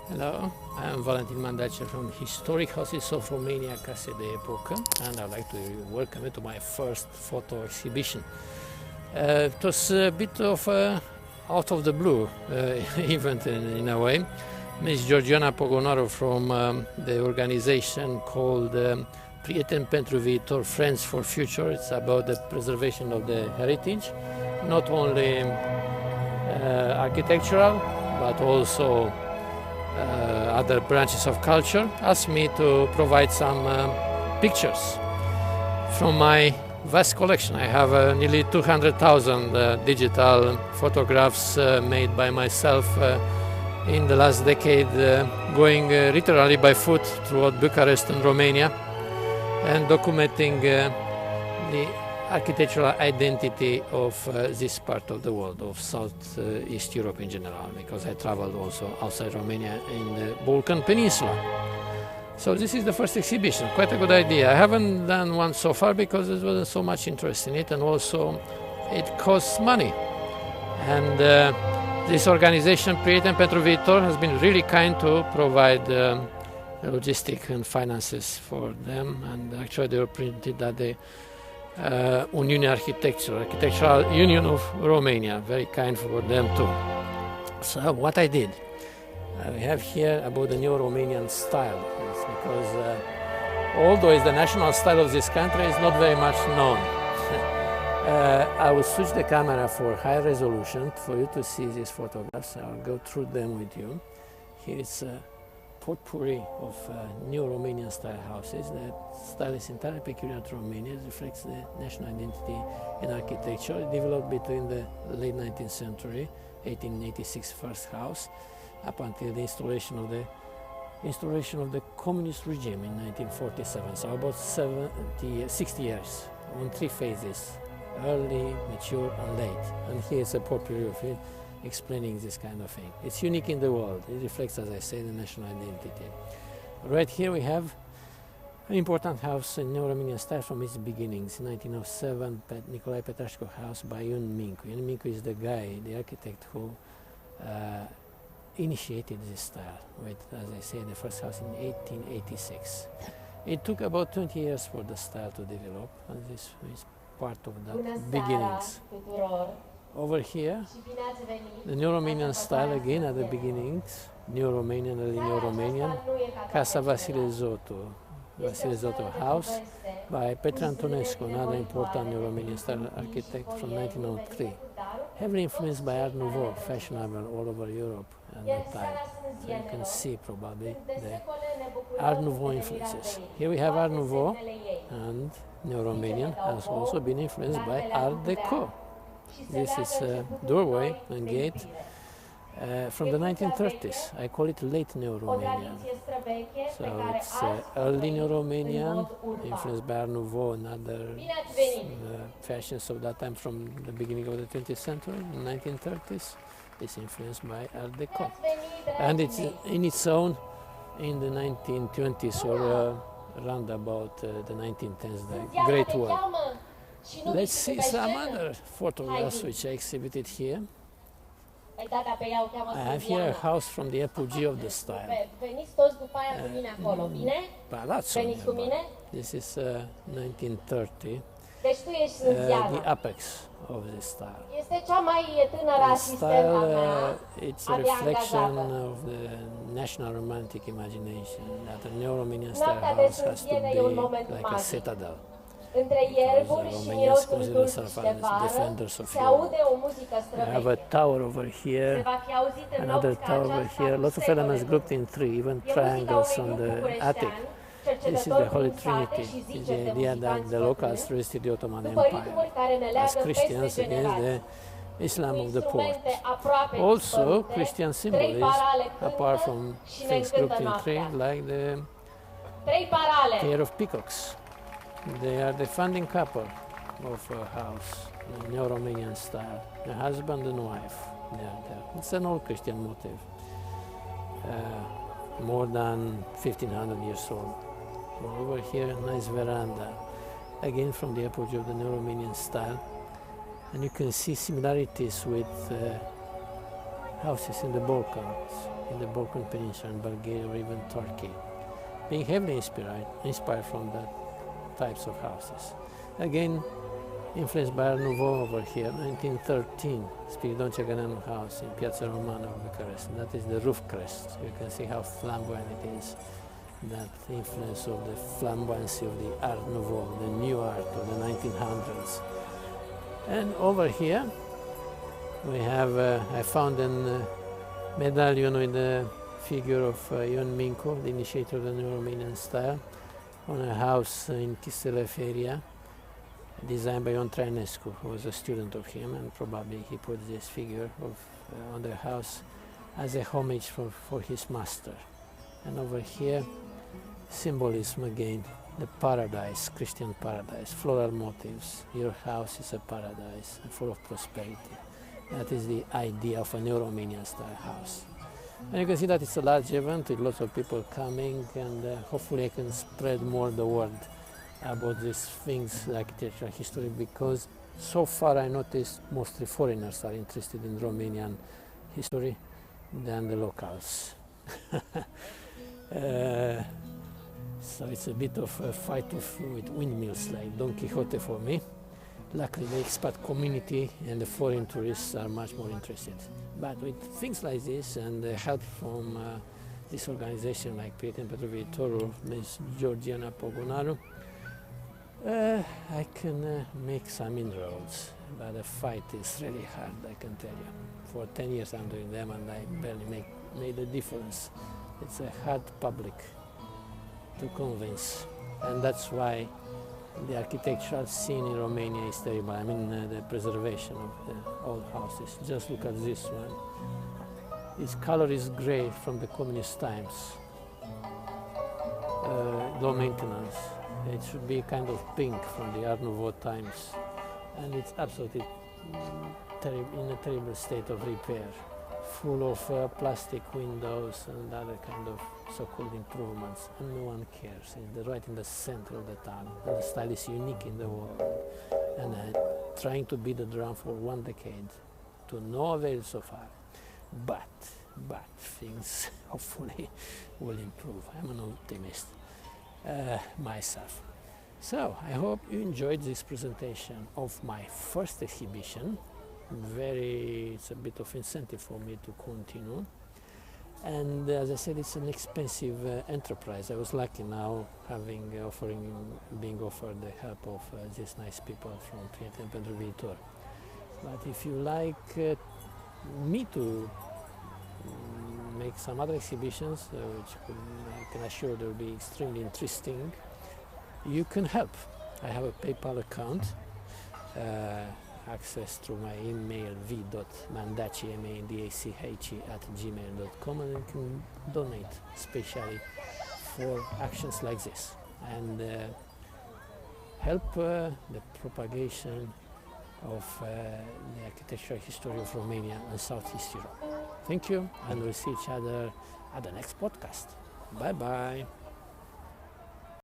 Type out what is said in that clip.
Hello, I'm Valentin Mandace from Historic Houses of Romania, Case de Epocă, and I'd like to welcome you to my first photo exhibition. It was a bit of out of the blue event in a way. Ms. Georgiana Pogonaru from the organization called Prieteni pentru Viitor, Friends for Future. It's about the preservation of the heritage, not only architectural, but also other branches of culture, asked me to provide some pictures from my vast collection. I have nearly 200,000 digital photographs made by myself in the last decade, going literally by foot throughout Bucharest and Romania, and documenting the architectural identity of this part of the world, of Southeast Europe in general, because I traveled also outside Romania in the Balkan Peninsula. So this is the first exhibition, quite a good idea. I haven't done one so far because there wasn't so much interest in it, and also it costs money. And this organization, Prieteni pentru Viitor, has been really kind to provide logistic and finances for them, and actually they were printed at the Architectural Union of Romania, very kind for them too. So what I did, we have here about the Neo-Romanian style, because although it's the national style of this country, it's not very much known. I will switch the camera for high resolution for you to see these photographs. I'll go through them with you. Here is potpourri of Neo-Romanian style houses. That style is entirely peculiar to Romania. It reflects the national identity in architecture. It developed between the late 19th century, 1886 first house, up until the installation of the communist regime in 1947. So about 60 years on three phases: early, mature, and late. And here's a potpourri of it, explaining this kind of thing. It's unique in the world. It reflects, as I say, the national identity. Right here we have an important house in Neo-Romanian style from its beginnings. In 1907, Nicolae Petrașcu house by Ion Mincu. Ion Mincu is the guy, the architect who initiated this style with, as I say, the first house in 1886. It took about 20 years for the style to develop, and this is part of the beginnings. Over here, the Neo-Romanian style again at the beginnings, Neo-Romanian, early Neo-Romanian, Casa Vasile Zoto house by Petre Antonescu, another important Neo-Romanian style architect from 1903. Heavily influenced by Art Nouveau, fashionable all over Europe at that time. So you can see probably the Art Nouveau influences. Here we have Art Nouveau, and Neo-Romanian has also been influenced by Art Deco. This is a doorway and gate from the 1930s. I call it late Neo-Romanian. So it's early Neo-Romanian, influenced by Art Nouveau and other fashions of that time from the beginning of the 20th century, the 1930s. It's influenced by Art Deco. And it's in its own in the 1920s or around about the 1910s, the Great War. Let's see some other photographs which I exhibited here. I have here a house from the apogee of the style. Palazzo. This is 1930. The apex of this style. The style, it's a reflection of the national romantic imagination, that a Neo-Romanian style house has to be like a citadel. Romanians consider themselves as defenders of Europe. I have a tower over here, another tower over here, lots of elements grouped in three, even triangles on the attic. This is the Holy Trinity, the idea that the locals resisted the Ottoman Empire as Christians against the Islam of the Port. Also, Christian symbolism, apart from things grouped in three, like the pair of peacocks. They are the founding couple of a house, the Neo-Romanian style, the husband and wife. They are there. It's an old Christian motif, more than 1500 years old. Over here, a nice veranda, again from the apogee of the Neo-Romanian style. And you can see similarities with houses in the Balkans, in the Balkan Peninsula, in Bulgaria or even Turkey, being heavily inspired from that types of houses. Again, influenced by Art Nouveau over here, 1913, Spiridon Cegananu house in Piazza Romana of Bucharest. That is the roof crest. You can see how flamboyant it is. That influence of the flamboyancy of the Art Nouveau, the new art of the 1900s. And over here, we have, I found a medallion with the figure of Ion Mincu, the initiator of the Neo-Romanian style, on a house in Chișinău area, designed by Ion Traianescu, who was a student of him, and probably he put this figure on the house as a homage for his master. And over here, symbolism again, the paradise, Christian paradise, floral motifs. Your house is a paradise, full of prosperity. That is the idea of a Neo-Romanian style house. And you can see that it's a large event with lots of people coming, and hopefully I can spread more the word about these things, like architectural history, because so far I noticed mostly foreigners are interested in Romanian history than the locals. So it's a bit of a fight with windmills, like Don Quixote for me. Luckily the expat community and the foreign tourists are much more interested. But with things like this and the help from this organization like Prieteni pentru Viitorul, Ms. Georgiana Pogonaru, I can make some inroads, but the fight is really hard, I can tell you. For 10 years I'm doing them and I barely made a difference. It's a hard public to convince, and that's why the architectural scene in Romania is terrible. I mean the preservation of the old houses. Just look at this one. Its color is gray from the communist times. Low maintenance. It should be kind of pink from the Art Nouveau times, and it's absolutely in a terrible state of repair, full of plastic windows and other kind of so-called improvements, and no one cares. It's right in the center of the town, and the style is unique in the world, and trying to beat the drum for 1 decade to no avail so far, but things hopefully will improve. I'm an optimist myself. So I hope you enjoyed this presentation of my first exhibition. It's a bit of incentive for me to continue, and as I said, it's an expensive enterprise. I was lucky now being offered the help of these nice people from Prieteni pentru Viitor. But if you like me to make some other exhibitions, which I can assure they will be extremely interesting, you can help. I have a PayPal account, access through my email v.mandaci, mandachi @gmail.com, and you can donate specially for actions like this and help the propagation of the architectural history of Romania and Southeast Europe. Thank you, and we'll see each other at the next podcast. Bye bye.